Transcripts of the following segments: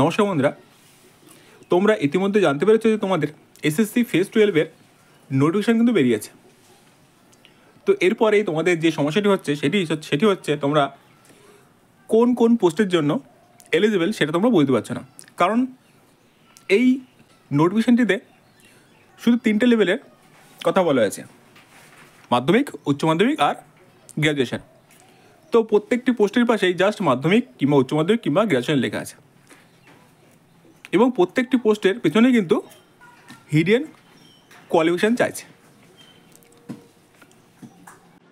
নমস্কার বন্ধুরা, তোমরা ইতিমধ্যে জানতে পেরেছো যে তোমাদের এসএসসি ফেজ 12-এর নোটিফিকেশান কিন্তু বেরিয়েছে। তো এরপরেই তোমাদের যে সমস্যাটি হচ্ছে সেটি হচ্ছে তোমরা কোন কোন পোস্টের জন্য এলিজিবল সেটা তোমরা বুঝতে পারছো না। কারণ এই নোটিফিকেশানটিতে শুধু 3টে লেভেলের কথা বলা হয়েছে: মাধ্যমিক, উচ্চ মাধ্যমিক আর গ্র্যাজুয়েশন। তো প্রত্যেকটি পোস্টের পাশেই জাস্ট মাধ্যমিক কিংবা উচ্চ মাধ্যমিক কিংবা গ্র্যাজুয়েশন লেখা আছে, এবং প্রত্যেকটি পোস্টের পেছনে কিন্তু হিডেন কোয়ালিফিকেশান চাইছে।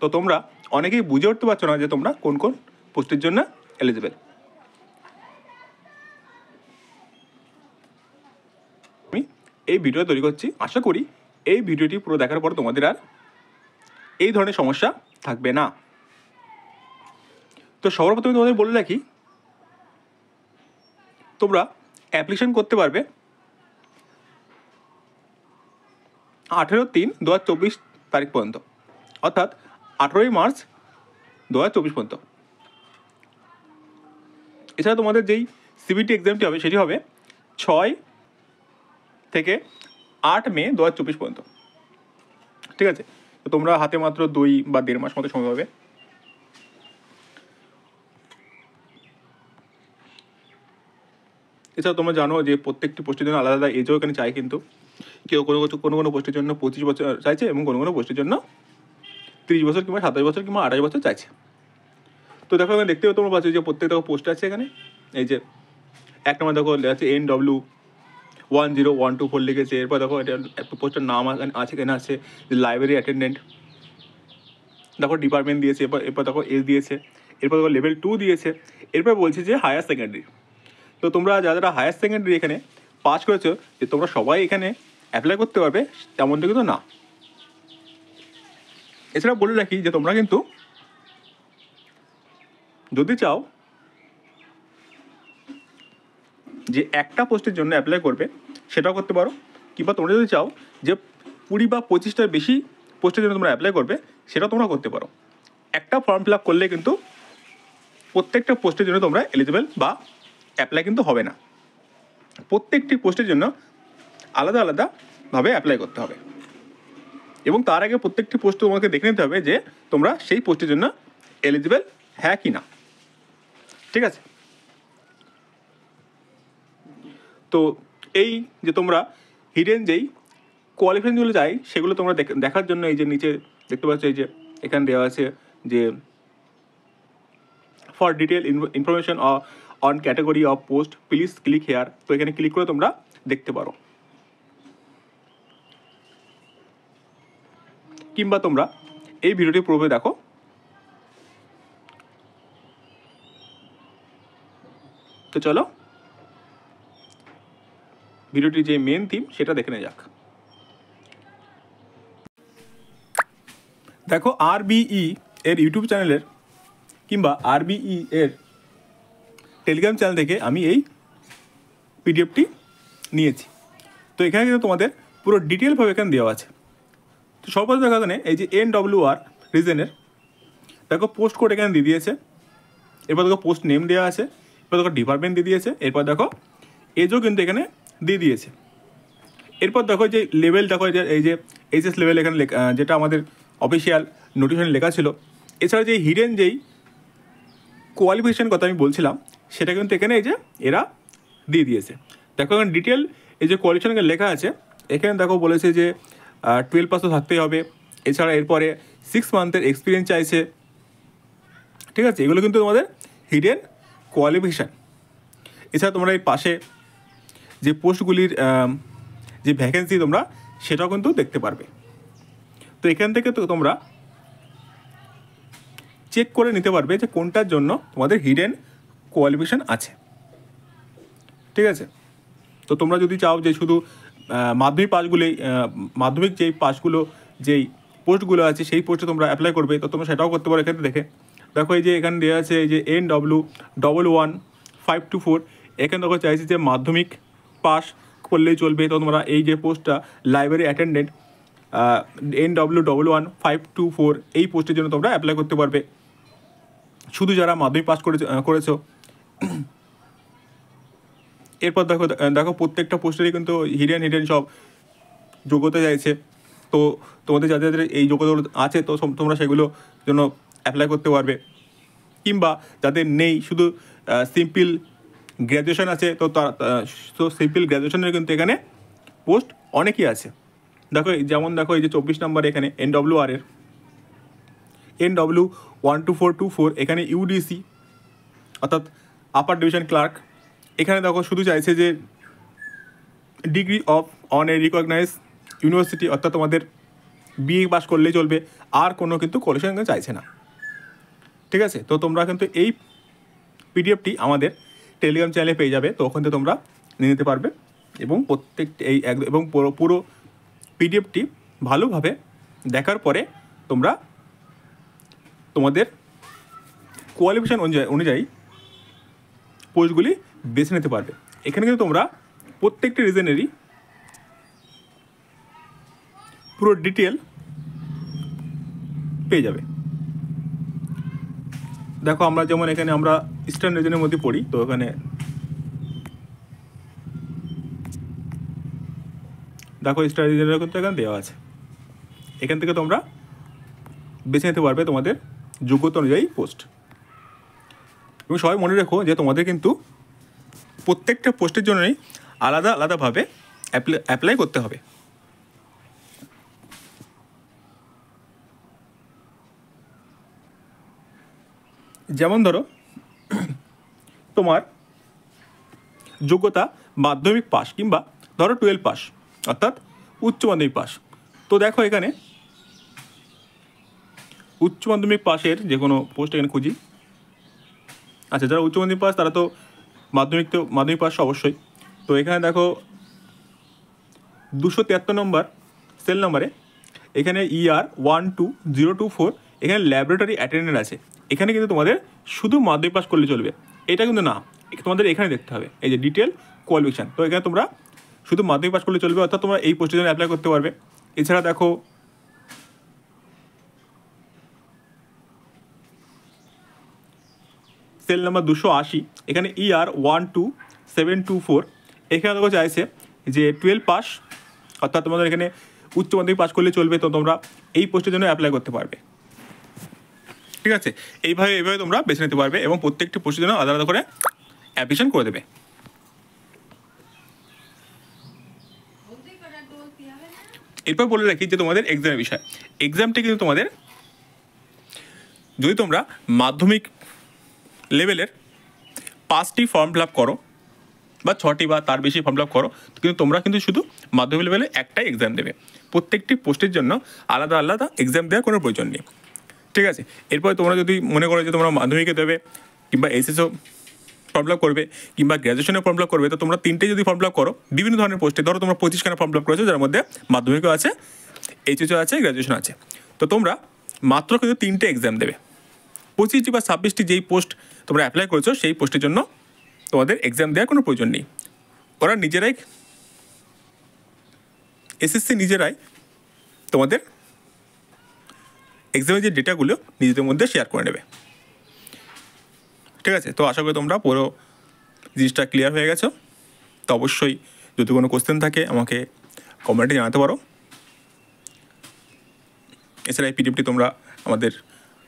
তো তোমরা অনেকেই বুঝে উঠতে পারছো না যে তোমরা কোন কোন পোস্টের জন্য এলিজিবল। আমি এই ভিডিও তৈরি করছি, আশা করি এই ভিডিওটি পুরো দেখার পর তোমাদের আর এই ধরনের সমস্যা থাকবে না। তো সবার প্রথমে তোমাদের বলে রাখি, তোমরা অ্যাপ্লিকেশন করতে পারবে 18/3/2024 তারিখ পর্যন্ত, অর্থাৎ 18ই মার্চ 2024 পর্যন্ত। এছাড়া তোমাদের যেই সিবিটি এক্সামটি হবে সেটি হবে 6 থেকে 8 মে 2024 পর্যন্ত। ঠিক আছে, তো তোমরা হাতে মাত্র 2 বা 1.5 মাস মতো সময় পাবে। এছাড়া তোমরা জানো যে প্রত্যেকটি পোস্টের জন্য আলাদা আলাদা এজও এখানে চাই, কিন্তু কেউ কোনো পোস্টের জন্য 25 বছর চাইছে এবং কোনো পোস্টের জন্য 30 বছর কিংবা 27 বছর কিংবা 28 বছর চাইছে। তো দেখো এখানে দেখতেও তোমরা পাচ্ছ যে প্রত্যেকটা পোস্ট আছে এখানে। এই যে 1 নম্বর দেখো লেখা আছে NW10124 লিখেছে। এরপর দেখো এটা পোস্টের নাম আছে, এখানে আছে যে লাইব্রেরি অ্যাটেন্ডেন্ট। দেখো ডিপার্টমেন্ট দিয়েছে, এরপর দেখো এজ দিয়েছে, এরপর দেখো লেভেল 2 দিয়েছে। এরপর বলছে যে হায়ার সেকেন্ডারি। তো তোমরা যারা হায়ার সেকেন্ডারি এখানে পাস করেছো, যে তোমরা সবাই এখানে অ্যাপ্লাই করতে পারবে তেমনটা কিন্তু না। এছাড়া বলে রাখি যে তোমরা কিন্তু যদি চাও যে একটা পোস্টের জন্য অ্যাপ্লাই করবে সেটাও করতে পারো, কিংবা তোমরা যদি চাও যে 20 বা 25টার বেশি পোস্টের জন্য তোমরা অ্যাপ্লাই করবে সেটাও তোমরা করতে পারো। একটা ফর্ম ফিল আপ করলে কিন্তু প্রত্যেকটা পোস্টের জন্য তোমরা এলিজিবল বা অ্যাপ্লাই কিন্তু হবে না। প্রত্যেকটি পোস্টের জন্য আলাদা আলাদাভাবে অ্যাপ্লাই করতে হবে, এবং তার আগে প্রত্যেকটি পোস্ট তোমাকে দেখে নিতে হবে যে তোমরা সেই পোস্টের জন্য এলিজিবল হ্যাঁ কি না। ঠিক আছে, তো এই যে তোমরা হিডেন যেই কোয়ালিফিকেশনগুলো চাই সেগুলো তোমরা দেখার জন্য এই যে নিচে দেখতে পাচ্ছ, এই যে এখানে দেওয়া আছে যে for detail information on category of post please click here. তো এখানে ক্লিক করে তোমরা দেখতে পারো, কিংবা তোমরা এই ভিডিওটি পুরোপুরি দেখো। তো চলো ভিডিওটির যে মেন থিম সেটা দেখে নেওয়া যাক। দেখো RBE এর ইউটিউব চ্যানেলের কিংবা RBE এর টেলিগ্রাম চ্যানেল থেকে আমি এই পিডিএফটি নিয়েছি। তো এখানে কিন্তু তোমাদের পুরো ডিটেলভাবে এখানে দেওয়া আছে। তো সর্বপ্রথম দেখো এখানে এই যে NWR রিজনের দেখো পোস্ট কোড এখানে দিয়ে দিয়েছে। এরপর দেখো পোস্ট নেম দেওয়া আছে, এরপর দেখো ডিপার্টমেন্ট দিয়ে দিয়েছে, এরপর দেখো এজও কিন্তু এখানে দিয়ে দিয়েছে। এরপর দেখো যে লেভেল দেখো এই যে HS লেভেল এখানে যেটা আমাদের অফিসিয়াল নোটিফিকেশন লেখা ছিল। এছাড়া যে হিডেন যেই কোয়ালিফিকেশান কথা আমি বলছিলাম সেটা কিন্তু এখানে এই যে এরা দিয়ে দিয়েছে। দেখো এখানে ডিটেল এই যে কোয়ালিফিকেশান এখানে লেখা আছে। এখানে দেখো বলেছে যে 12 পাস তো থাকতেই হবে। এছাড়া এরপরে 6 মান্থের এক্সপিরিয়েন্স চাইছে। ঠিক আছে, এগুলো কিন্তু তোমাদের হিডেন কোয়ালিফিকেশান। এছাড়া তোমরা এই পাশে যে পোস্টগুলির যে ভ্যাকেন্সি তোমরা সেটাও কিন্তু দেখতে পারবে। তো এখান থেকে তো তোমরা চেক করে নিতে পারবে যে কোনটার জন্য তোমাদের হিডেন কোয়ালিফিকেশান আছে। ঠিক আছে, তো তোমরা যদি চাও যে শুধু মাধ্যমিক যেই পাসগুলো যেই পোস্টগুলো আছে সেই পোস্টে তোমরা অ্যাপ্লাই করবে, তো তোমরা সেটাও করতে পারো। এখানে দেখে দেখো এই যে এখানে দেওয়া আছে এই যে NW11524। এখানে দেখো চাইছে যে মাধ্যমিক পাস করলেই চলবে। তো তোমরা এই যে পোস্টটা লাইব্রেরি অ্যাটেন্ডেন্ট NW11524 এই পোস্টের জন্য তোমরা অ্যাপ্লাই করতে পারবে, শুধু যারা মাধ্যমিক পাস করেছো। এরপর দেখো দেখো প্রত্যেকটা পোস্টেরই কিন্তু হিডেন সব যোগ্যতা চাইছে। তো তোমাদের যাদের যাদের এই যোগ্যতাগুলো আছে তো তোমরা সেগুলো জন্য অ্যাপ্লাই করতে পারবে, কিংবা যাদের নেই শুধু সিম্পল গ্র্যাজুয়েশন আছে তো তো সিম্পল গ্র্যাজুয়েশনের কিন্তু এখানে পোস্ট অনেকই আছে। দেখো যেমন দেখো এই যে 24 নম্বর এখানে NWR এর NW12424 এখানে ইউডিসি অর্থাৎ আপার ডিভিশন ক্লার্ক। এখানে দেখো শুধু চাইছে যে degree on a recognise university, অর্থাৎ তোমাদের বিএ পাস করলেই চলবে, আর কোনো কিন্তু কোয়ালিফিকেশন চাইছে না। ঠিক আছে, তো তোমরা কিন্তু এই পিডিএফটি আমাদের টেলিগ্রাম চ্যানেলে পেয়ে যাবে, তো ওখান থেকে তোমরা নিয়ে নিতে পারবে এবং প্রত্যেকটি এবং পুরো পিডিএফটি ভালোভাবে দেখার পরে তোমরা তোমাদের কোয়ালিফিকেশন অনুযায়ী পোস্টগুলি বেছে নিতে পারবে। এখানে কিন্তু তোমরা প্রত্যেকটি রিজনেরই পুরো ডিটেল পেয়ে যাবে। দেখো আমরা যেমন এখানে আমরা ইস্টার্ন রিজনের মধ্যে পড়ি, তো এখানে দেখো ইস্টার্ন রিজনের কিন্তু এখানে দেওয়া আছে। এখান থেকে তোমরা বেছে নিতে পারবে তোমাদের যোগ্যতা অনুযায়ী পোস্ট। এবং সবাই মনে রেখো যে তোমাদের কিন্তু প্রত্যেকটা পোস্টের জন্যই আলাদা আলাদাভাবে অ্যাপ্লাই করতে হবে। যেমন ধরো তোমার যোগ্যতা মাধ্যমিক পাস কিংবা ধরো 12 পাস অর্থাৎ উচ্চ মাধ্যমিক পাস। তো দেখো এখানে উচ্চ মাধ্যমিক পাসের যে কোনো পোস্ট এখানে খুঁজি। আচ্ছা, যারা উচ্চ মাধ্যমিক পাস তারা তো মাধ্যমিক পাস অবশ্যই। তো এখানে দেখো 273 নম্বর সেল নম্বরে এখানে ER12024 এখানে ল্যাবরেটরি অ্যাটেন্ডেন্ট আছে। এখানে কিন্তু তোমাদের শুধু মাধ্যমিক পাস করলে চলবে, এটা কিন্তু না, তোমাদের এখানে দেখতে হবে এই যে ডিটেল কোয়ালিফিকেশান। তো এখানে তোমরা শুধু মাধ্যমিক পাস করলে চলবে, অর্থাৎ তোমরা এই পোস্টের জন্য অ্যাপ্লাই করতে পারবে। এছাড়া দেখো সেল নাম্বার 280 এখানে ER12724 এখানে দেখো চাইছে যে 12 পাস অর্থাৎ তোমাদের এখানে উচ্চ মাধ্যমিক পাস করলে চলবে, তো তোমরা এই পোস্টের জন্য অ্যাপ্লাই করতে পারবে। ঠিক আছে, এইভাবে তোমরা বেছে নিতে পারবে এবং প্রত্যেকটি পোস্টের জন্য আলাদা আলাদা করে অ্যাপ্লিকেশন করে দেবে। এরপর বলে রাখি যে তোমাদের এক্সামের বিষয়। এক্সামটি কিন্তু তোমাদের যদি তোমরা মাধ্যমিক লেভেলের 5টি ফর্ম ফিল আপ করো বা 6টি বা তার বেশি ফর্ম ফিল আপ করো, কিন্তু তোমরা কিন্তু শুধু মাধ্যমিক লেভেলে একটাই এক্সাম দেবে। প্রত্যেকটি পোস্টের জন্য আলাদা আলাদা এক্সাম দেওয়ার কোনো প্রয়োজন নেই। ঠিক আছে, এরপর তোমরা যদি মনে করো যে তোমরা মাধ্যমিকে দেবে কিংবা এসএসও ফর্ম ফিল আপ করবে কিংবা গ্র্যাজুয়েশনে ফর্ম ফিল আপ করবে, তো তোমরা 3টে যদি ফর্ম ফিল আপ করো বিভিন্ন ধরনের পোস্টে, ধরো তোমরা 25খানা ফর্ম ফিল আপ করেছো, যার মধ্যে মাধ্যমিকও আছে, এইচএসও আছে, গ্র্যাজুয়েশন আছে, তো তোমরা মাত্র কিন্তু 3টে এক্সাম দেবে। 25টি বা 26টি যেই পোস্ট তোমরা অ্যাপ্লাই করেছো সেই পোস্টের জন্য তোমাদের এক্সাম দেওয়ার কোনো প্রয়োজন নেই। ওরা নিজেরাই এসএসসি নিজেরাই তোমাদের এক্সামের যে ডেটাগুলো নিজেদের মধ্যে শেয়ার করে নেবে। ঠিক আছে, তো আশা করি তোমরা পুরো জিনিসটা ক্লিয়ার হয়ে গেছো। তো অবশ্যই যদি কোনো কোশ্চেন থাকে আমাকে কমেন্টে জানাতে পারো। এছাড়া এই পিডিএফটি তোমরা আমাদের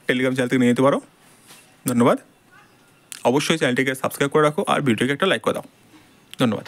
টেলিগ্রাম চ্যানেল থেকে নিয়ে নিতে পারো। ধন্যবাদ। অবশ্যই চ্যানেলটিকে সাবস্ক্রাইব করে রাখো আর ভিডিওকে একটা লাইক করে দাও। ধন্যবাদ।